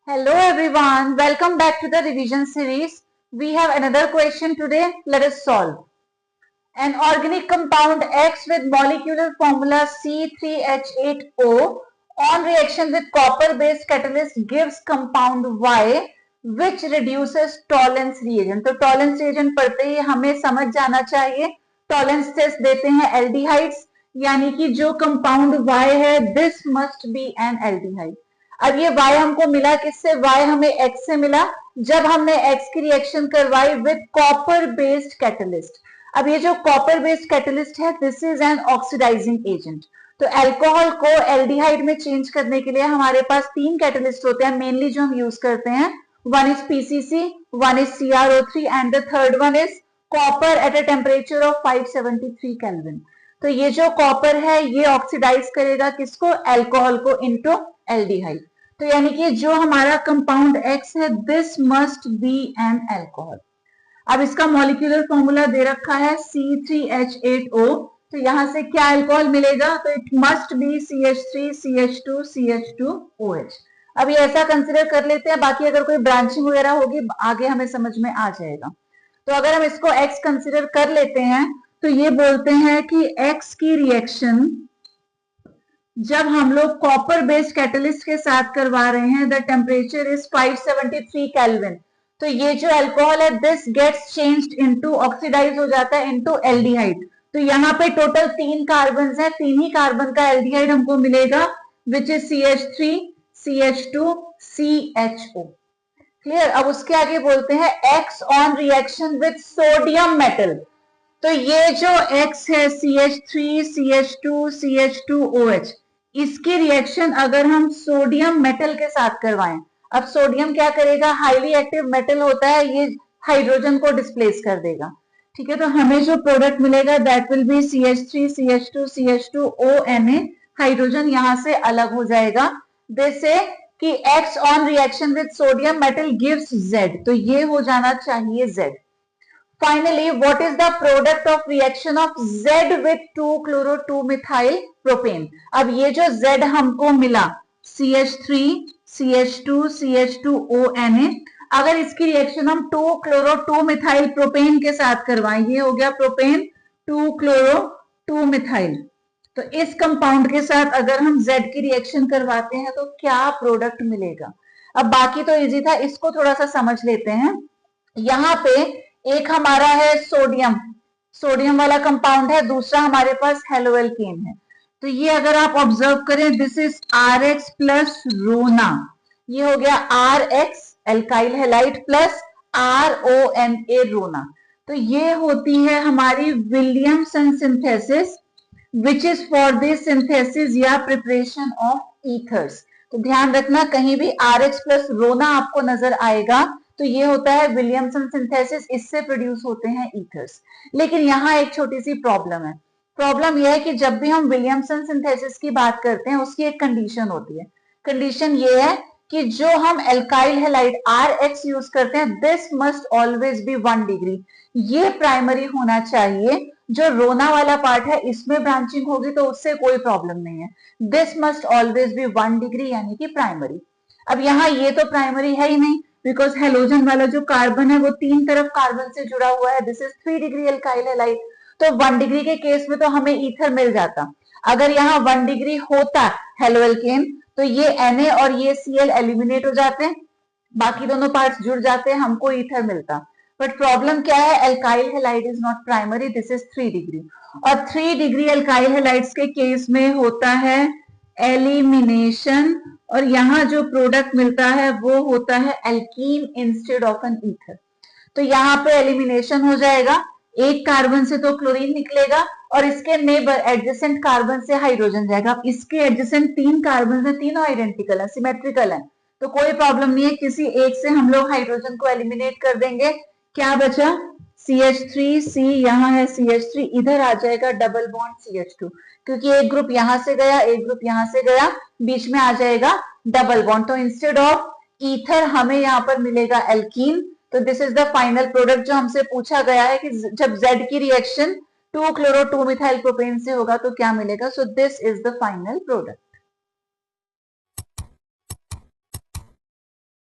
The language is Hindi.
Hello everyone, welcome back to the revision series. We have another question today. Let us solve. An organic compound X with molecular formula C3H8O on reaction with copper-based catalyst gives compound Y which reduces tolerance reagent. तो tolerance reagent पढ़ते ही हमें समझ जाना चाहिए. Tolerance test देते हैं aldehydes, यानी कि जो compound Y है this must be an aldehyde. अब ये Y हमको मिला किससे? Y हमें X से मिला जब हमने X की रिएक्शन करवाई विद कॉपर बेस्ड कैटलिस्ट. अब ये जो कॉपर बेस्ड कैटलिस्ट है this is an oxidising agent. तो अल्कोहल को एल्डिहाइड में चेंज करने के लिए हमारे पास तीन कैटलिस्ट होते हैं मेनली जो हम यूज करते हैं. One is PCC, one is CrO3 and the third one is copper at a temperature of 573 kelvin. तो ये जो कॉपर है ये ऑक्सीडाइज करेगा किसको? अल्कोहल को इनटू एल्डिहाइड. तो यानी कि जो हमारा कंपाउंड X है this must be an alcohol. अब इसका मॉलिक्यूलर फॉर्मूला दे रखा है C3H8O. तो यहां से क्या अल्कोहल मिलेगा? तो it must be CH3 CH2 CH2OH. अब ये ऐसा कंसिडर कर लेते हैं, बाकी अगर कोई ब्रांचिंग वगैरह होगी आगे हमें समझ में आ जाएगा. तो अगर हम इसको X कंसिडर कर लेते हैं तो ये बोलते हैं कि X की रिएक्शन जब हम लोग कॉपर बेस्ड कैटलिस्ट के साथ करवा रहे हैं द टेम्परेचर इज 573 केल्विन. तो ये जो अल्कोहल है this gets changed into oxidise हो जाता है इनटू एल्डिहाइड. तो यहाँ पे टोटल तीन कार्बन है, तीन ही कार्बन का एल्डिहाइड हमको मिलेगा which is CH3 CH2 CHO. Clear. अब उसके आगे बोलते हैं X on reaction with sodium metal. तो ये जो X है CH3 CH2 CH2OH इसकी रिएक्शन अगर हम सोडियम मेटल के साथ करवाएं. अब सोडियम क्या करेगा? हाईली एक्टिव मेटल होता है, ये हाइड्रोजन को डिस्प्लेस कर देगा. ठीक है. तो हमें जो प्रोडक्ट मिलेगा that will be CH3 CH2 CH2ONA. Hydrogen यहां से अलग हो जाएगा. जैसे कि X on reaction with sodium metal gives Z. तो ये हो जाना चाहिए Z. Finally, what is the product of reaction of Z with 2-chloro-2-methyl propane? अब ये जो Z हमको मिला CH3 CH2 CH2ONA, अगर इसकी रिएक्शन हम 2-chloro-2-methyl propane के साथ करवाएं, ये हो गया प्रोपेन 2-chloro-2-methyl. तो इस कंपाउंड के साथ अगर हम Z की रिएक्शन करवाते हैं तो क्या प्रोडक्ट मिलेगा? अब बाकी तो इजी था, इसको थोड़ा सा समझ लेते हैं. यहां पे एक हमारा है सोडियम, सोडियम वाला कंपाउंड है, दूसरा हमारे पास हेलोएल्केन है. तो ये अगर आप ऑब्जर्व करें दिस इज RX प्लस रोना. ये हो गया RX alkyl halide plus RONA रोना. तो ये होती है हमारी Williamson synthesis which is for this synthesis या प्रिपरेशन ऑफ ईथर्स. तो ध्यान रखना कहीं भी RX प्लस रोना आपको नजर आएगा तो ये होता है विलियमसन सिंथेसिस, इससे प्रोड्यूस होते हैं ईथर्स. लेकिन यहाँ एक छोटी सी प्रॉब्लम है. प्रॉब्लम यह है कि जब भी हम विलियमसन सिंथेसिस की बात करते हैं उसकी एक कंडीशन होती है. कंडीशन ये है कि जो हम एल्काइल हैलाइड RX यूज करते हैं this must always be 1 degree. ये प्राइमरी होना चाहिए. जो रोना वाला पार्ट है इसमें ब्रांचिंग होगी तो उससे कोई प्रॉब्लम नहीं है. This must always be 1 degree यानी कि प्राइमरी. अब यहाँ ये तो प्राइमरी है ही नहीं बिकॉज हेलोजन वाला जो कार्बन है वो तीन तरफ कार्बन से जुड़ा हुआ है. This is 3 degree alkyl halide. तो 1 डिग्री के केस में तो हमें ईथर मिल जाता. अगर यहाँ 1 डिग्री होता हेलोएल्केन तो ये Na और ये Cl एलिमिनेट हो जाते, बाकी दोनों पार्ट्स जुड़ जाते, हमको ईथर मिलता. बट प्रॉब्लम क्या है? Alkyl halide is not primary, this is 3 degree. और 3 डिग्री एल्काइल हैलाइड्स के केस में होता है एलिमिनेशन और यहाँ जो प्रोडक्ट मिलता है वो होता है alkene instead of an ether. तो यहाँ पे एलिमिनेशन हो जाएगा. एक कार्बन से तो क्लोरीन निकलेगा और इसके नेबर एडजेसेंट कार्बन से हाइड्रोजन जाएगा. अब इसके एडजेसेंट तीन कार्बन है, तीनों आइडेंटिकल है, सिमेट्रिकल है, तो कोई प्रॉब्लम नहीं है. किसी एक से हम लोग हाइड्रोजन को एलिमिनेट कर देंगे. क्या बचा? CH3C, यहाँ है CH3, इधर आ जाएगा डबल बॉन्ड CH2 क्योंकि एक ग्रुप यहां से गया एक ग्रुप यहां से गया, बीच में आ जाएगा डबल बॉन्ड. तो इंस्टेड ऑफ ईथर हमें यहाँ पर मिलेगा एल्कीन. तो this is the final product जो हमसे पूछा गया है कि जब Z की रिएक्शन 2-chloro-2-methyl propane से होगा तो क्या मिलेगा. So this is the final product.